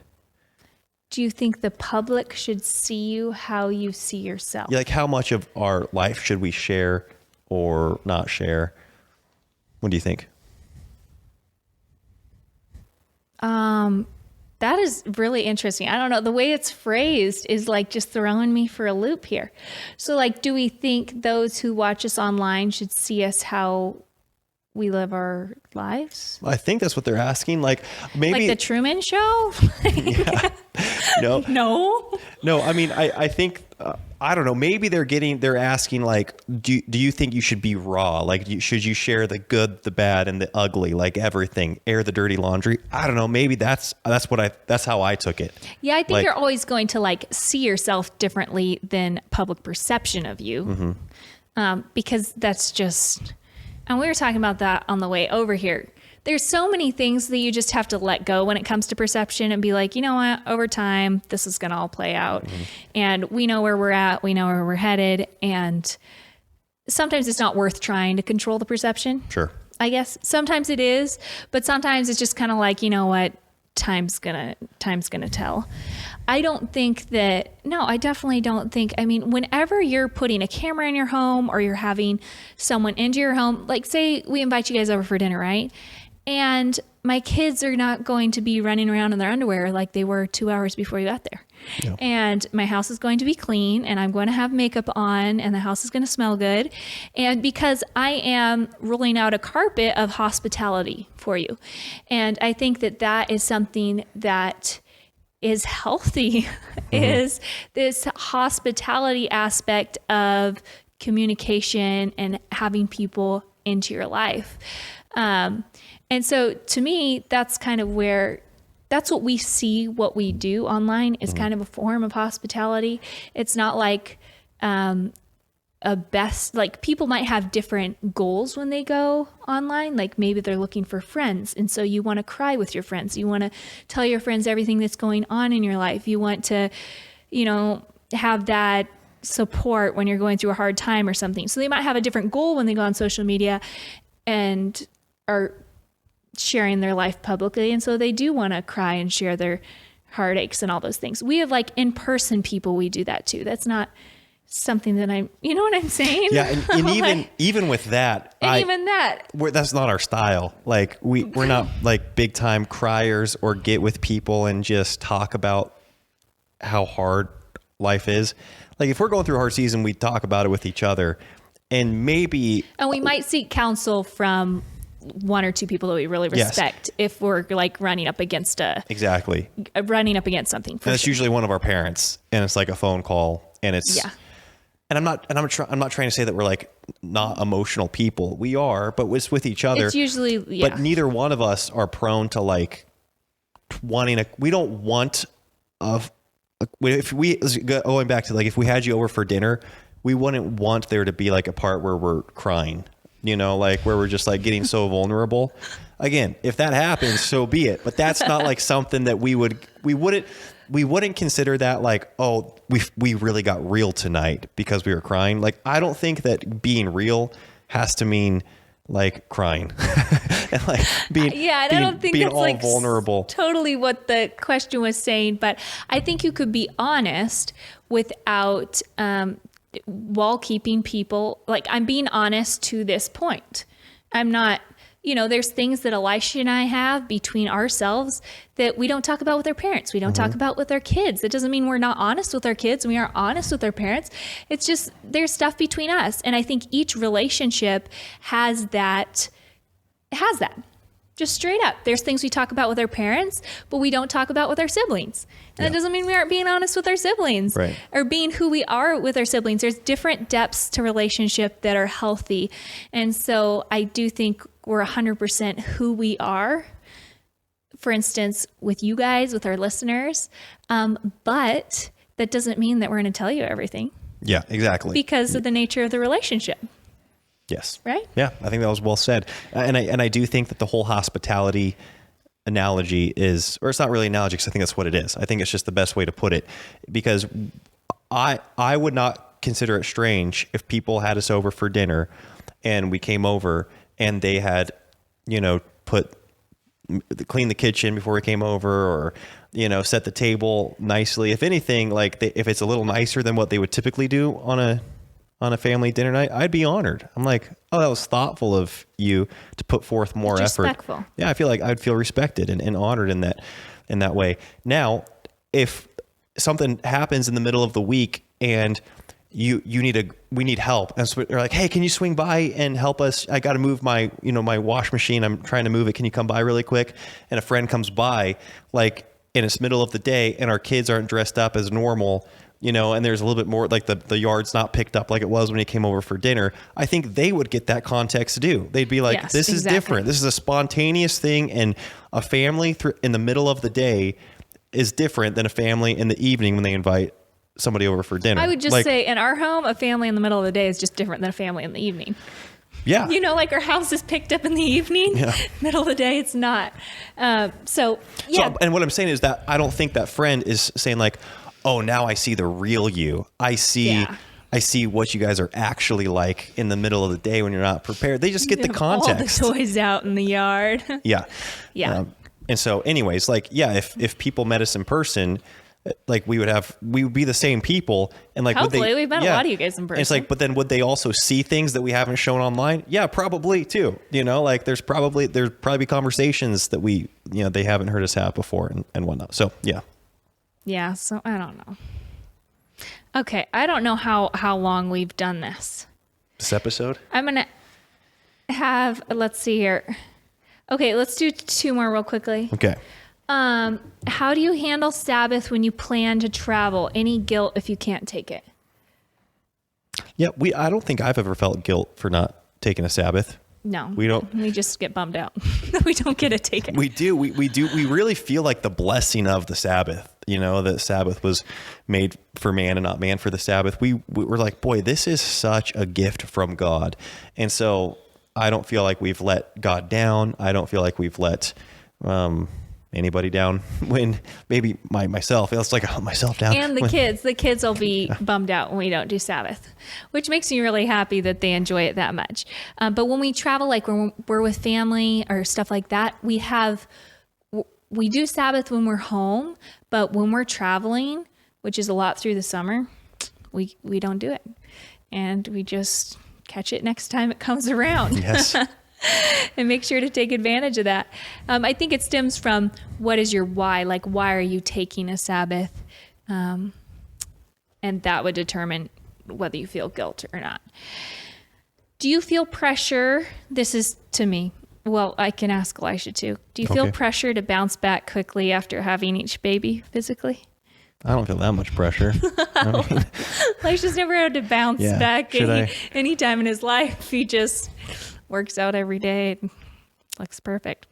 Do you think the public should see you how you see yourself? Yeah, like how much of our life should we share or not share? What do you think? That is really interesting. I don't know. The way it's phrased is like just throwing me for a loop here. So like, do we think those who watch us online should see us how we live our lives? I think that's what they're asking. Like maybe like the Truman Show. Yeah. No. I mean, I think I don't know. Maybe they're asking like, do you think you should be raw? Like, should you share the good, the bad, and the ugly, like everything, air the dirty laundry? I don't know. Maybe that's how I took it. Yeah, I think you're always going to like see yourself differently than public perception of you, because that's just. And we were talking about that on the way over here. There's so many things that you just have to let go when it comes to perception and be like, you know what, over time, this is going to all play out. And we know where we're at. We know where we're headed. And sometimes it's not worth trying to control the perception. Sure. I guess sometimes it is, but sometimes it's just kind of like, you know what, time's gonna tell. I definitely don't think, I mean, whenever you're putting a camera in your home or you're having someone into your home, like say we invite you guys over for dinner, right? And my kids are not going to be running around in their underwear like they were 2 hours before you got there. Yeah. And my house is going to be clean and I'm going to have makeup on and the house is going to smell good. And because I am rolling out a carpet of hospitality for you. And I think that is something that is healthy, is this hospitality aspect of communication and having people into your life. And so to me, that's kind of that's what we see, what we do online is kind of a form of hospitality. It's not like like people might have different goals when they go online. Like maybe they're looking for friends. And so you want to cry with your friends. You want to tell your friends everything that's going on in your life. You want to, have that support when you're going through a hard time or something. So they might have a different goal when they go on social media and are sharing their life publicly. And so they do want to cry and share their heartaches and all those things. We have like in-person people we do that too. It's something that you know what I'm saying? Yeah. And even with that, that's not our style. Like we're not like big time criers or get with people and just talk about how hard life is. Like if we're going through a hard season, we talk about it with each other, and we might seek counsel from one or two people that we really respect if we're like running up against something. And it's usually one of our parents, and it's like a phone call, and it's And I'm not trying to say that we're like not emotional people. We are, but it's with each other. It's usually But neither one of us are prone to like wanting we don't want going back to like if we had you over for dinner, we wouldn't want there to be like a part where we're crying, you know, like where we're just like getting so vulnerable. Again, if that happens, so be it. But that's not like something that we wouldn't consider that like, oh, we really got real tonight because we were crying. Like, I don't think that being real has to mean like crying and like I don't think being that's all like vulnerable. Totally what the question was saying, but I think you could be honest without while keeping people like I'm being honest to this point. I'm not. You know, there's things that Elisha and I have between ourselves that we don't talk about with our parents. We don't talk about with our kids. It doesn't mean we're not honest with our kids. We are honest with our parents. It's just there's stuff between us. And I think each relationship has that. Just straight up. There's things we talk about with our parents, but we don't talk about with our siblings. And that doesn't mean we aren't being honest with our siblings or being who we are with our siblings. There's different depths to relationship that are healthy. And so I do think we're 100% who we are, for instance, with you guys, with our listeners. But that doesn't mean that we're going to tell you everything. Yeah, exactly. Because of the nature of the relationship. Yes. Right? Yeah, I think that was well said. And I do think that the whole hospitality analogy is, or it's not really analogy because I think that's what it is. I think it's just the best way to put it, because I would not consider it strange if people had us over for dinner and we came over and they had, you know, clean the kitchen before we came over, or, you know, set the table nicely. If anything, like if it's a little nicer than what they would typically do on a family dinner night, I'd be honored. I'm like, oh, that was thoughtful of you to put forth more effort. Respectful. Yeah, I feel like I'd feel respected and honored in that way. Now, if something happens in the middle of the week and we need help, and so they're like, hey, can you swing by and help us? I got to move my wash machine. I'm trying to move it. Can you come by really quick? And a friend comes by, like, and it's middle of the day and our kids aren't dressed up as normal, you know, and there's a little bit more like the yard's not picked up like it was when he came over for dinner. I think they would get that context too. They'd be like, this is different. This is a spontaneous thing. And a family in the middle of the day is different than a family in the evening when they invite somebody over for dinner. I would just say in our home, a family in the middle of the day is just different than a family in the evening. Yeah. You know, like our house is picked up in the evening, middle of the day, it's not. So, and what I'm saying is that I don't think that friend is saying like, oh, now I see the real you. I see what you guys are actually like in the middle of the day when you're not prepared. They just get the context. All the toys out in the yard. Yeah. Yeah. And so anyways, like, yeah, if people met us in person, like we would be the same people. And like, hopefully we've met a lot of you guys in person. And it's like, but then would they also see things that we haven't shown online? Yeah, probably too. You know, like there's probably conversations that they haven't heard us have before and whatnot. So yeah. Yeah, so I don't know. Okay, I don't know how long we've done this. This episode? I'm going to have, let's see here. Okay, let's do 2 more real quickly. Okay. How do you handle Sabbath when you plan to travel? Any guilt if you can't take it? Yeah, I don't think I've ever felt guilt for not taking a Sabbath. No, we don't. We just get bummed out. We don't get to take it. We do. We do. We really feel like the blessing of the Sabbath. You know, that Sabbath was made for man and not man for the Sabbath. We're like, boy, this is such a gift from God. And so I don't feel like we've let God down. I don't feel like we've let anybody down when maybe myself. It's like, myself down. And the kids will be bummed out when we don't do Sabbath, which makes me really happy that they enjoy it that much. But when we travel, like when we're with family or stuff like that, we do Sabbath when we're home, but when we're traveling, which is a lot through the summer, we don't do it. And we just catch it next time it comes around. Yes. And make sure to take advantage of that. I think it stems from what is your why? Like, why are you taking a Sabbath? And that would determine whether you feel guilt or not. Do you feel pressure? This is to me. Well, I can ask Elisha too. Do you feel pressure to bounce back quickly after having each baby physically? I don't feel that much pressure. Elisha's never had to bounce back Should any time in his life. He just works out every day and looks perfect.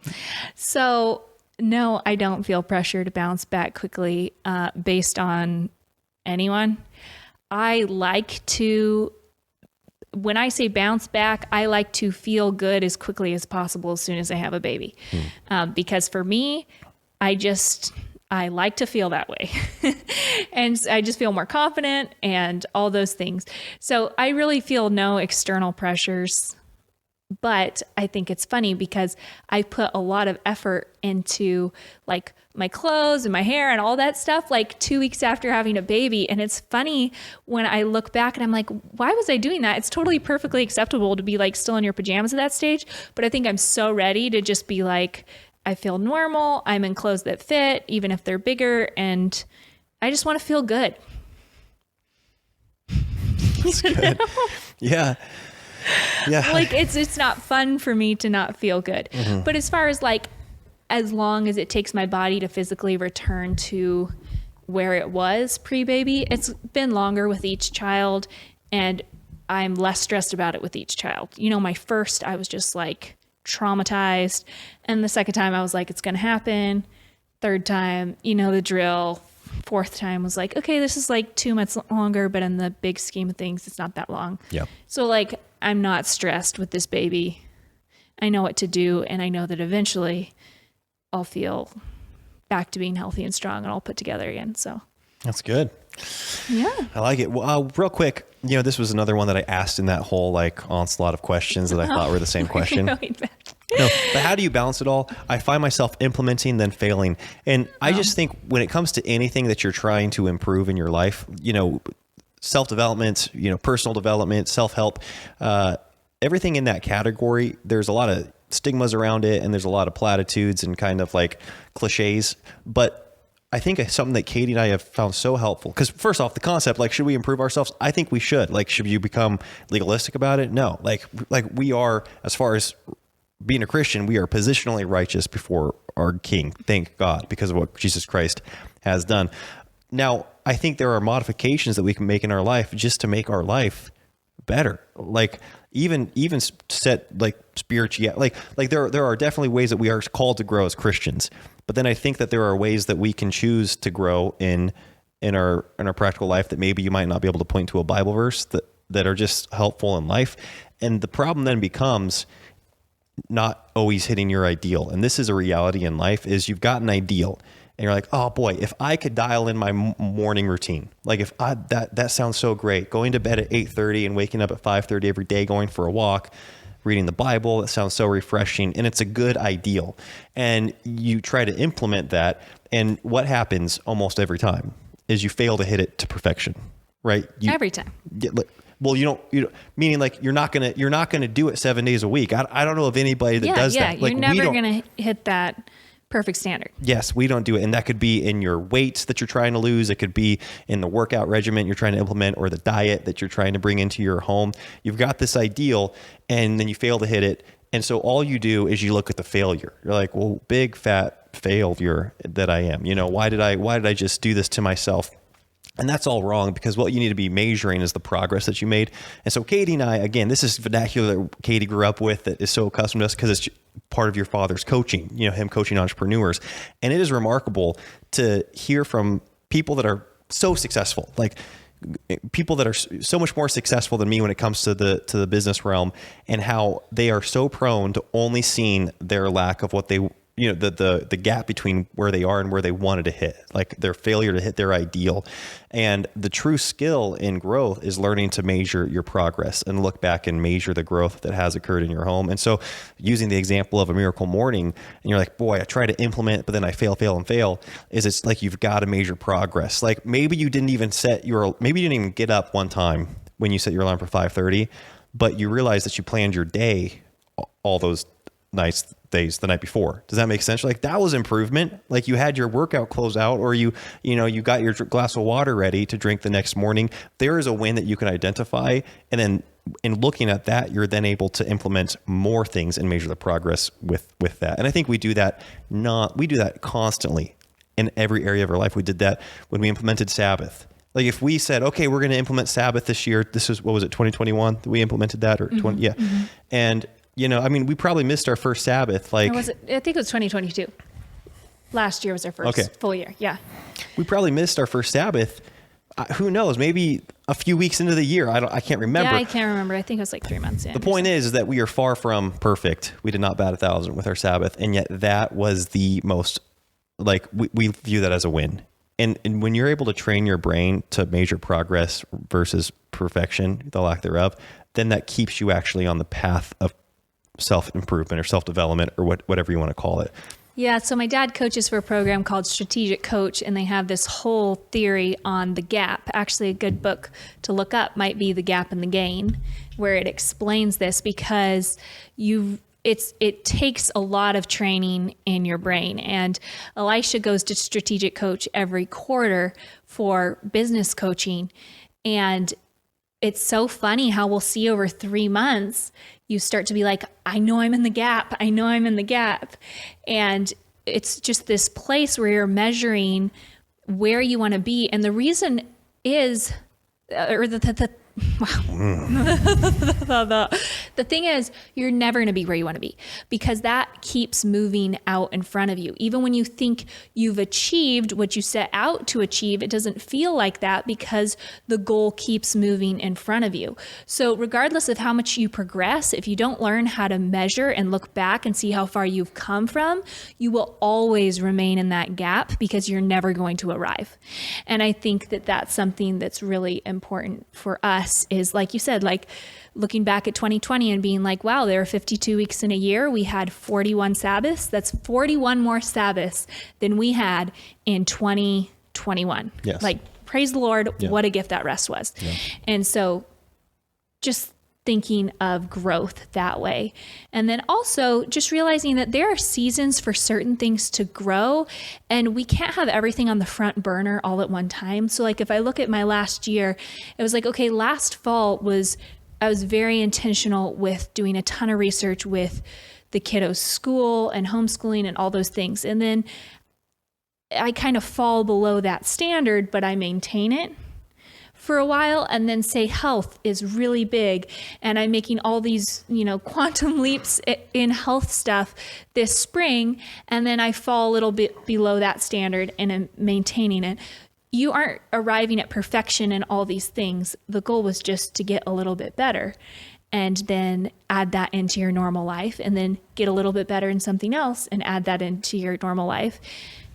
So no, I don't feel pressure to bounce back quickly based on anyone. I like to, when I say bounce back, I like to feel good as quickly as possible as soon as I have a baby. Because for me, I like to feel that way. And I just feel more confident and all those things. So I really feel no external pressures. But I think it's funny because I put a lot of effort into like my clothes and my hair and all that stuff like 2 weeks after having a baby. And it's funny when I look back and I'm like, why was I doing that? It's totally perfectly acceptable to be like still in your pajamas at that stage. But I think I'm so ready to just be like, I feel normal. I'm in clothes that fit, even if they're bigger. And I just want to feel good. That's good. Yeah. Yeah. Like it's not fun for me to not feel good. Mm-hmm. But as far as like, as long as it takes my body to physically return to where it was pre-baby, it's been longer with each child and I'm less stressed about it with each child. You know, my first, I was just like traumatized. And the second time I was like, it's going to happen. Third time, you know, the drill. Fourth time was like, okay, this is like 2 months longer, but in the big scheme of things, it's not that long. Yeah. So like, I'm not stressed with this baby. I know what to do. And I know that eventually I'll feel back to being healthy and strong and all put together again. So that's good. Yeah. I like it. Well, real quick, you know, this was another one that I asked in that whole like onslaught of questions that I thought were the same question. No, but how do you balance it all? I find myself implementing, then failing. And I just think when it comes to anything that you're trying to improve in your life, you know, self-development, you know, personal development, self-help, everything in that category, there's a lot of stigmas around it and there's a lot of platitudes and kind of like cliches. But I think something that Katie and I have found so helpful, because first off, the concept, like, should we improve ourselves? I think we should. Like, should you become legalistic about it? No. Like we are, as far as being a Christian, we are positionally righteous before our King. Thank God, because of what Jesus Christ has done. Now, I think there are modifications that we can make in our life just to make our life better. Like even set like spiritual, like there are definitely ways that we are called to grow as Christians. But then I think that there are ways that we can choose to grow in our practical life that maybe you might not be able to point to a Bible verse that are just helpful in life. And the problem then becomes not always hitting your ideal. And this is a reality in life, is you've got an ideal and you're like, oh boy, if I could dial in my morning routine, like if that sounds so great, going to bed at 8:30 and waking up at 5:30 every day, going for a walk, reading the Bible, that sounds so refreshing. And it's a good ideal. And you try to implement that. And what happens almost every time is you fail to hit it to perfection, right? Every time. Well, you don't, meaning like you're not going to do it 7 days a week. I don't know of anybody that does that. Like, you're never going to hit that perfect standard. Yes, we don't do it. And that could be in your weights that you're trying to lose. It could be in the workout regimen you're trying to implement or the diet that you're trying to bring into your home. You've got this ideal and then you fail to hit it. And so all you do is you look at the failure. You're like, well, big fat failure that I am. You know, why did I just do this to myself? And that's all wrong, because what you need to be measuring is the progress that you made. And so Katie and I, again, this is vernacular that Katie grew up with that is so accustomed to us because it's part of your father's coaching, you know, him coaching entrepreneurs. And it is remarkable to hear from people that are so successful, like people that are so much more successful than me when it comes to the business realm, and how they are so prone to only seeing their lack of what they, the gap between where they are and where they wanted to hit, like their failure to hit their ideal. And the true skill in growth is learning to measure your progress and look back and measure the growth that has occurred in your home. And so using the example of a miracle morning, and you're like, boy, I try to implement, but then I fail, is it's like, you've got to measure progress. Like maybe you didn't even get up one time when you set your alarm for 5:30, but you realize that you planned your day all those days the night before. Does that make sense? Like that was improvement. Like you had your workout clothes out, or you got your glass of water ready to drink the next morning. There is a win that you can identify. And then in looking at that, you're then able to implement more things and measure the progress with that. And I think we do that constantly in every area of our life. We did that when we implemented Sabbath. Like if we said, okay, we're going to implement Sabbath this year. This is, what was it, 2021 that we implemented that, or 20? Yeah. Mm-hmm. And we probably missed our first Sabbath. Like, I think it was 2022. Last year was our first full year. Yeah. We probably missed our first Sabbath. Who knows? Maybe a few weeks into the year. I can't remember. Yeah, I can't remember. I think it was like 3 months in. The point is that we are far from perfect. We did not bat 1,000 with our Sabbath. And yet that was the most, like, we view that as a win. And when you're able to train your brain to measure progress versus perfection, the lack thereof, then that keeps you actually on the path of self-improvement or self-development, or whatever you want to call it. Yeah. So my dad coaches for a program called Strategic Coach, and they have this whole theory on the gap. Actually, a good book to look up might be The Gap and the Gain, where it explains this, because it takes a lot of training in your brain. And Elisha goes to Strategic Coach every quarter for business coaching. And it's so funny how we'll see over 3 months, you start to be like, I know I'm in the gap. I know I'm in the gap. And it's just this place where you're measuring where you want to be. And the reason is, the thing is, you're never going to be where you want to be, because that keeps moving out in front of you. Even when you think you've achieved what you set out to achieve, it doesn't feel like that, because the goal keeps moving in front of you. So regardless of how much you progress, if you don't learn how to measure and look back and see how far you've come from, you will always remain in that gap, because you're never going to arrive. And I think that that's something that's really important for us, is like you said, like looking back at 2020 and being like, wow, there are 52 weeks in a year. We had 41 Sabbaths. That's 41 more Sabbaths than we had in 2021. Yes. Like, praise the Lord. Yeah. What a gift that rest was. Yeah. And so just thinking of growth that way. And then also just realizing that there are seasons for certain things to grow, and we can't have everything on the front burner all at one time. So like if I look at my last year, it was like, okay, last fall I was very intentional with doing a ton of research with the kiddos' school and homeschooling and all those things. And then I kind of fall below that standard, but I maintain it for a while, and then say health is really big, and I'm making all these, quantum leaps in health stuff this spring, and then I fall a little bit below that standard and I'm maintaining it. You aren't arriving at perfection in all these things. The goal was just to get a little bit better, and then add that into your normal life, and then get a little bit better in something else and add that into your normal life.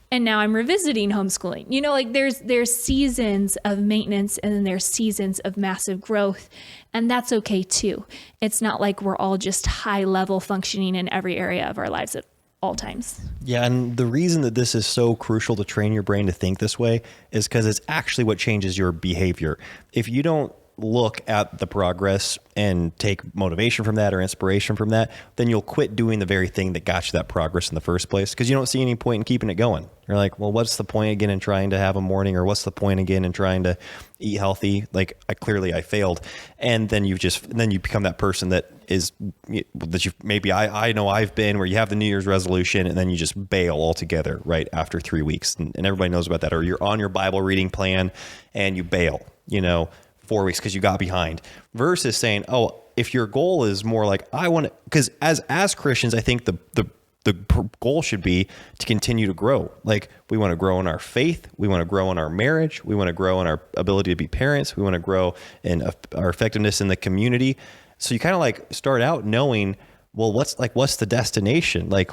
And now I'm revisiting homeschooling. Like there's seasons of maintenance, and then there's seasons of massive growth. And that's okay too. It's not like we're all just high level functioning in every area of our lives at all times. Yeah. And the reason that this is so crucial to train your brain to think this way is because it's actually what changes your behavior. If you don't look at the progress and take motivation from that or inspiration from that, then you'll quit doing the very thing that got you that progress in the first place, because you don't see any point in keeping it going. You're like, well, what's the point again in trying to have a morning, or what's the point again in trying to eat healthy? Like I failed. And then you become that person that I know I've been, where you have the New Year's resolution and then you just bail altogether right after 3 weeks. And everybody knows about that. Or you're on your Bible reading plan and you bail, 4 weeks because you got behind, versus saying, oh, if your goal is more like, I want to, because as Christians, I think the goal should be to continue to grow. Like, we want to grow in our faith. We want to grow in our marriage. We want to grow in our ability to be parents. We want to grow in our effectiveness in the community. So you kind of like start out knowing well, what's the destination? Like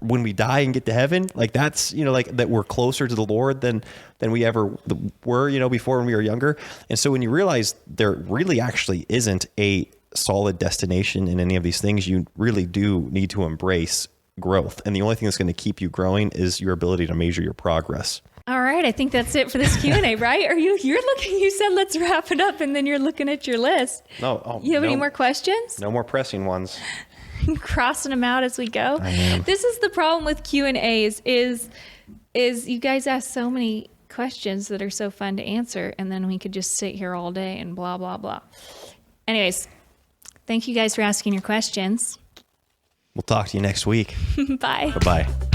when we die and get to heaven, like that's, like that we're closer to the Lord than we ever were, before when we were younger. And so when you realize there really actually isn't a solid destination in any of these things, you really do need to embrace growth. And the only thing that's going to keep you growing is your ability to measure your progress. All right. I think that's it for this Q&A, right? You're looking, you said, let's wrap it up. And then you're looking at your list. No. You have any more questions? No more pressing ones. Crossing them out as we go. I am. This is the problem with Q&As is you guys ask so many questions that are so fun to answer. And then we could just sit here all day and blah, blah, blah. Anyways, thank you guys for asking your questions. We'll talk to you next week. Bye. Bye-bye.